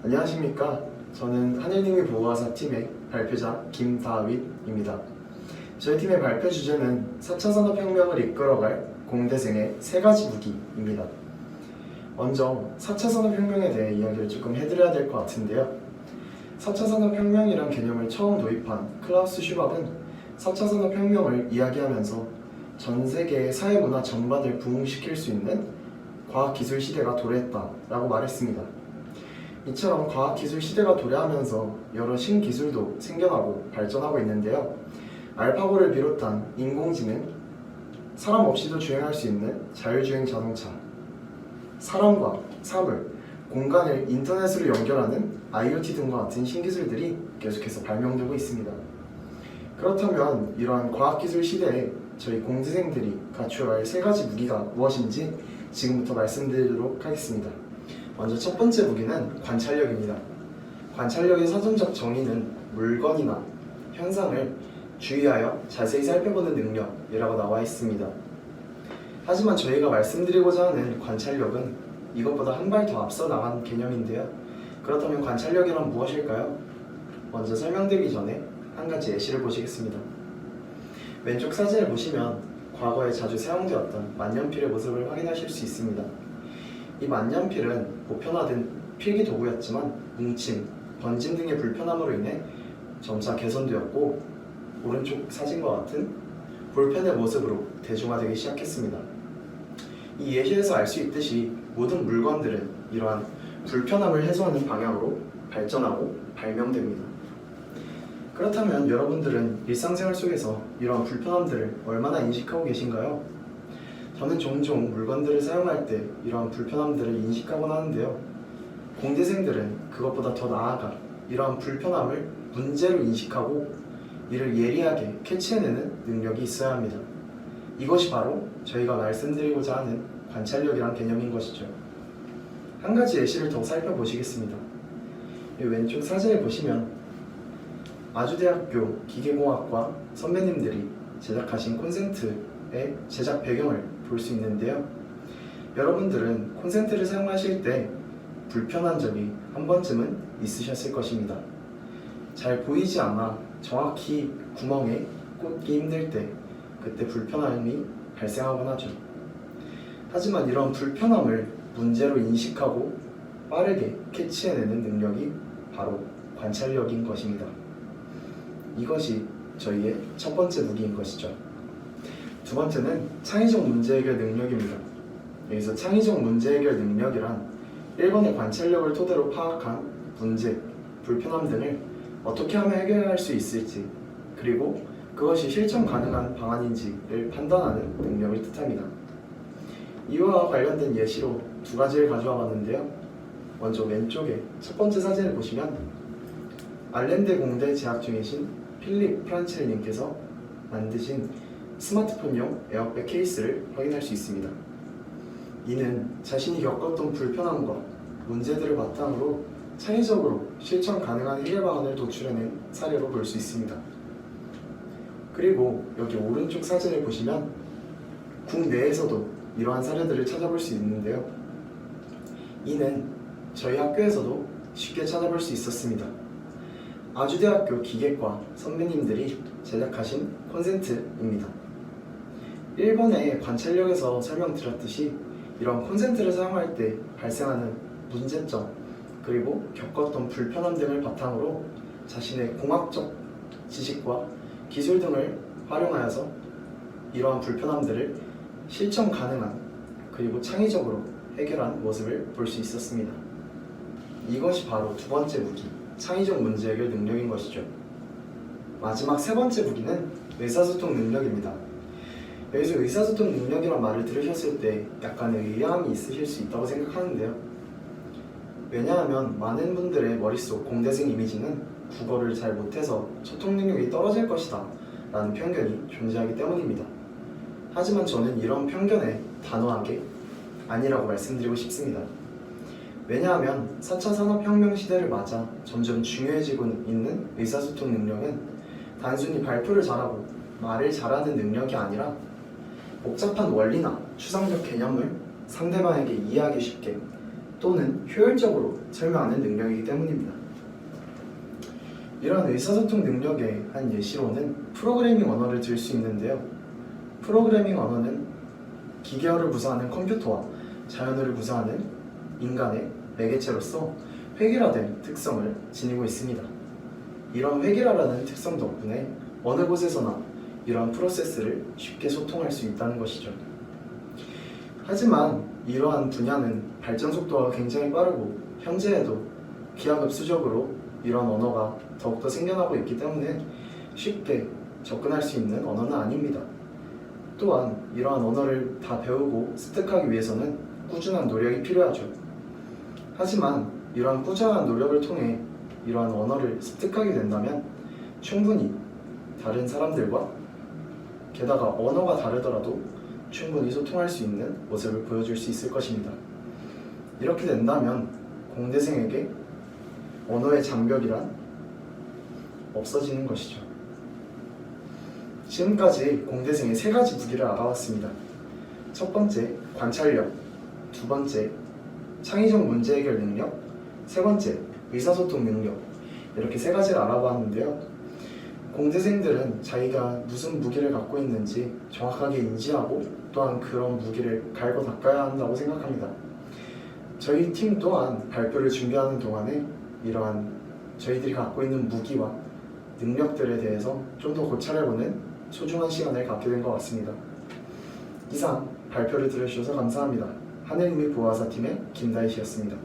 안녕하십니까. 저는 한일능력보호사 팀의 발표자 김다윗입니다. 저희 팀의 발표 주제는 4차 산업혁명을 이끌어갈 공대생의 세 가지 무기입니다. 먼저 4차 산업혁명에 대해 이야기를 조금 해드려야 될 것 같은데요. 4차 산업혁명이란 개념을 처음 도입한 클라우스 슈밥은 4차 산업혁명을 이야기하면서 전 세계의 사회문화 전반을 부흥시킬 수 있는 과학기술 시대가 도래했다라고 말했습니다. 이처럼 과학기술 시대가 도래하면서 여러 신기술도 생겨나고 발전하고 있는데요. 알파고를 비롯한 인공지능, 사람 없이도 주행할 수 있는 자율주행 자동차, 사람과 사물, 공간을 인터넷으로 연결하는 IoT 등과 같은 신기술들이 계속해서 발명되고 있습니다. 그렇다면 이러한 과학기술 시대에 저희 공대생들이 갖추어야 할 세 가지 무기가 무엇인지 지금부터 말씀드리도록 하겠습니다. 먼저 첫 번째 무기는 관찰력입니다. 관찰력의 사전적 정의는 물건이나 현상을 주의하여 자세히 살펴보는 능력이라고 나와 있습니다. 하지만 저희가 말씀드리고자 하는 관찰력은 이것보다 한 발 더 앞서 나간 개념인데요. 그렇다면 관찰력이란 무엇일까요? 먼저 설명드리기 전에 한 가지 예시를 보시겠습니다. 왼쪽 사진을 보시면 과거에 자주 사용되었던 만년필의 모습을 확인하실 수 있습니다. 이 만년필은 보편화된 필기 도구였지만 뭉침, 번짐 등의 불편함으로 인해 점차 개선되었고 오른쪽 사진과 같은 볼펜의 모습으로 대중화되기 시작했습니다. 이 예시에서 알 수 있듯이 모든 물건들은 이러한 불편함을 해소하는 방향으로 발전하고 발명됩니다. 그렇다면 여러분들은 일상생활 속에서 이러한 불편함들을 얼마나 인식하고 계신가요? 저는 종종 물건들을 사용할 때 이러한 불편함들을 인식하곤 하는데요. 공대생들은 그것보다 더 나아가 이러한 불편함을 문제로 인식하고 이를 예리하게 캐치해내는 능력이 있어야 합니다. 이것이 바로 저희가 말씀드리고자 하는 관찰력이란 개념인 것이죠. 한 가지 예시를 더 살펴보시겠습니다. 이 왼쪽 사진을 보시면 아주대학교 기계공학과 선배님들이 제작하신 콘센트의 제작 배경을 볼 수 있는데요. 여러분들은 콘센트를 사용하실 때 불편한 적이 한 번쯤은 있으셨을 것입니다. 잘 보이지 않아 정확히 구멍에 꽂기 힘들 때 그때 불편함이 발생하곤 하죠. 하지만 이런 불편함을 문제로 인식하고 빠르게 캐치해내는 능력이 바로 관찰력인 것입니다. 이것이 저희의 첫 번째 무기인 것이죠. 두 번째는 창의적 문제 해결 능력입니다. 여기서 창의적 문제 해결 능력이란 1번의 관찰력을 토대로 파악한 문제, 불편함 등을 어떻게 하면 해결할 수 있을지, 그리고 그것이 실천 가능한 방안인지를 판단하는 능력을 뜻합니다. 이와 관련된 예시로 두 가지를 가져와 봤는데요. 먼저 왼쪽에 첫 번째 사진을 보시면 알렌데 공대 재학 중이신 필립 프란첼님께서 만드신 스마트폰용 에어백 케이스를 확인할 수 있습니다. 이는 자신이 겪었던 불편함과 문제들을 바탕으로 창의적으로 실천 가능한 해결 방안을 도출해낸 사례로 볼 수 있습니다. 그리고 여기 오른쪽 사진을 보시면 국내에서도 이러한 사례들을 찾아볼 수 있는데요. 이는 저희 학교에서도 쉽게 찾아볼 수 있었습니다. 아주대학교 기계과 선배님들이 제작하신 콘센트입니다. 1번의 관찰력에서 설명드렸듯이 이런 콘센트를 사용할 때 발생하는 문제점 그리고 겪었던 불편함 등을 바탕으로 자신의 공학적 지식과 기술 등을 활용하여서 이러한 불편함들을 실천 가능한 그리고 창의적으로 해결한 모습을 볼 수 있었습니다. 이것이 바로 두 번째 무기, 창의적 문제 해결 능력인 것이죠. 마지막 세 번째 무기는 의사소통 능력입니다. 여기서 의사소통 능력이란 말을 들으셨을 때 약간의 의아함이 있으실 수 있다고 생각하는데요. 왜냐하면 많은 분들의 머릿속 공대생 이미지는 국어를 잘 못해서 소통 능력이 떨어질 것이다 라는 편견이 존재하기 때문입니다. 하지만 저는 이런 편견에 단호하게 아니라고 말씀드리고 싶습니다. 왜냐하면 4차 산업혁명 시대를 맞아 점점 중요해지고 있는 의사소통 능력은 단순히 발표를 잘하고 말을 잘하는 능력이 아니라 복잡한 원리나 추상적 개념을 상대방에게 이해하기 쉽게 또는 효율적으로 설명하는 능력이기 때문입니다. 이러한 의사소통 능력의 한 예시로는 프로그래밍 언어를 들 수 있는데요. 프로그래밍 언어는 기계어를 구사하는 컴퓨터와 자연어를 구사하는 인간의 매개체로서 획일화된 특성을 지니고 있습니다. 이런 획일화라는 특성 덕분에 어느 곳에서나 이러한 프로세스를 쉽게 소통할 수 있다는 것이죠. 하지만 이러한 분야는 발전 속도가 굉장히 빠르고 현재에도 기하급수적으로 이런 언어가 더욱더 생겨나고 있기 때문에 쉽게 접근할 수 있는 언어는 아닙니다. 또한 이러한 언어를 다 배우고 습득하기 위해서는 꾸준한 노력이 필요하죠. 하지만 이러한 꾸준한 노력을 통해 이러한 언어를 습득하게 된다면 충분히 다른 사람들과 게다가 언어가 다르더라도 충분히 소통할 수 있는 모습을 보여줄 수 있을 것입니다. 이렇게 된다면 공대생에게 언어의 장벽이란 없어지는 것이죠. 지금까지 공대생의 세 가지 무기를 알아왔습니다. 첫 번째, 관찰력. 두 번째, 창의적 문제 해결 능력. 세 번째, 의사소통 능력. 이렇게 세 가지를 알아봤는데요. 공대생들은 자기가 무슨 무기를 갖고 있는지 정확하게 인지하고 또한 그런 무기를 갈고 닦아야 한다고 생각합니다. 저희 팀 또한 발표를 준비하는 동안에 이러한 저희들이 갖고 있는 무기와 능력들에 대해서 좀 더 고찰해보는 소중한 시간을 갖게 된 것 같습니다. 이상 발표를 들어주셔서 감사합니다. 하늘님의 보호하사 팀의 김다희 씨였습니다.